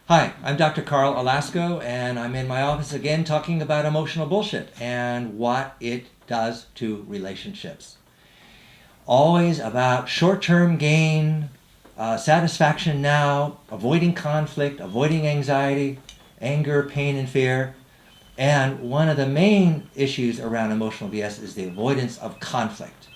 Hi, I'm Dr. Carl Alasco, and I'm in my office again talking about emotional bullshit and what it does to relationships. Always about short term gain, satisfaction now, avoiding conflict, avoiding anxiety, anger, pain, and fear. And one of the main issues around emotional BS is the avoidance of conflict.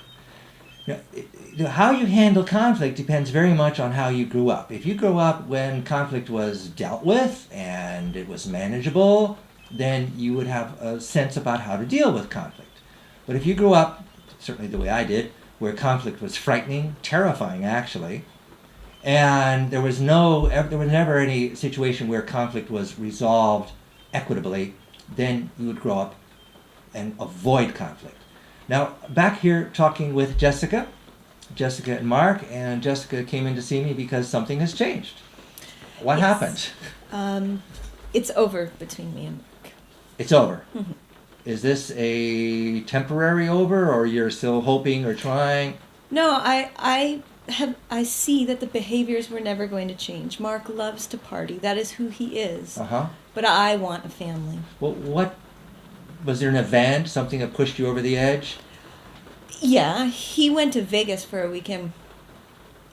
How you handle conflict depends very much on how you grew up. If you grew up when conflict was dealt with and it was manageable, then you would have a sense about how to deal with conflict. But if you grew up, certainly the way I did, where conflict was frightening, terrifying actually, and there was never any situation where conflict was resolved equitably, then you would grow up and avoid conflict. Now, back here talking with Jessica and Mark, and Jessica came in to see me because something has changed. What happened? It's over between me and Mark. It's over. Mhm. Is this a temporary over, or you're still hoping or trying? No, I see that the behaviors were never going to change. Mark loves to party. That is who he is. Uh-huh. But I want a family. Well, what was there an event, something that pushed you over the edge? Yeah, he went to Vegas for a weekend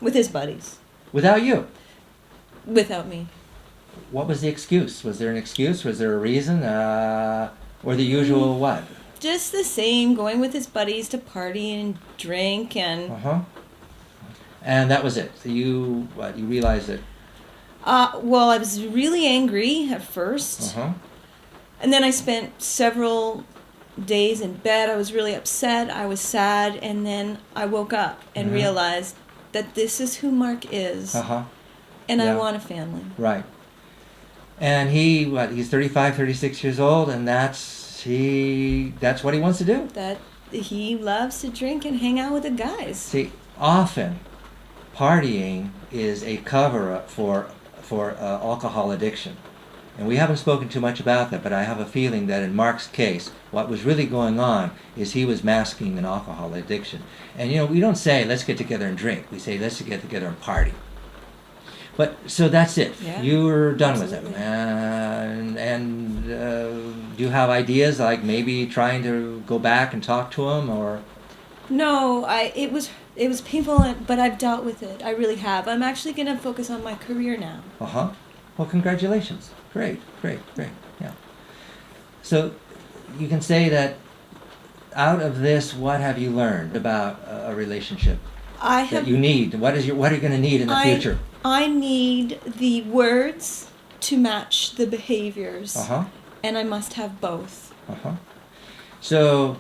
with his buddies, Without you? without me. What was the excuse? Was there an excuse? Was there a reason? Or the usual what? Just the same, going with his buddies to party and drink and Uh-huh. And that was it. So you realized it. well, I was really angry at first. Uh-huh. And then I spent several days in bed. I was really upset. I was sad. And then I woke up and realized that this is who Mark is. Uh-huh. And Yeah. I want a family. Right. And he's 35, 36 years old, and that's what he wants to do. That he loves to drink and hang out with the guys. See, often partying is a cover-up for alcohol addiction. And we haven't spoken too much about that, but I have a feeling that in Mark's case, what was really going on is he was masking an alcohol addiction. And we don't say, let's get together and drink. We say, let's get together and party. But, so that's it. Yeah, You were done with absolutely. it. And do you have ideas like maybe trying to go back and talk to him, or? No, it was painful, but I've dealt with it. I really have. I'm actually going to focus on my career now. Uh-huh. Well, congratulations. Great. Yeah. So you can say that out of this, what have you learned about a relationship I that have you need? What are you going to need in the future? I need the words to match the behaviors. Uh-huh. And I must have both. Uh-huh. So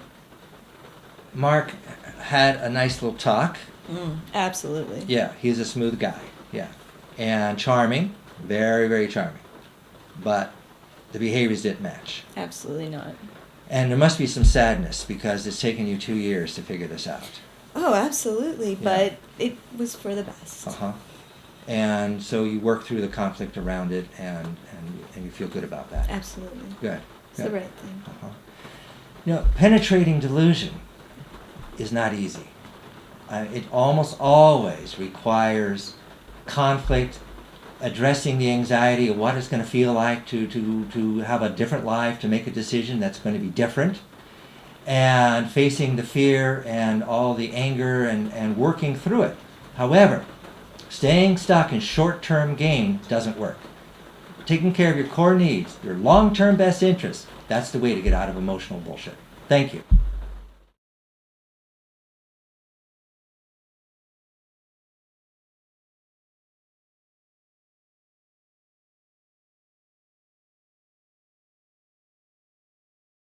Mark had a nice little talk. Absolutely. Yeah, he's a smooth guy. Yeah. And charming. Very, very charming. But the behaviors didn't match. Absolutely not. And there must be some sadness because it's taken you 2 years to figure this out. Oh, absolutely. Yeah. But it was for the best. Uh-huh. And so you work through the conflict around it, and you feel good about that. Absolutely. Good. It's the right thing. Uh-huh. Penetrating delusion is not easy. It almost always requires conflict, addressing the anxiety of what it's going to feel like to have a different life, to make a decision that's going to be different, and facing the fear and all the anger and working through it. However, staying stuck in short-term gain doesn't work. Taking care of your core needs, your long-term best interests, that's the way to get out of emotional bullshit. Thank you.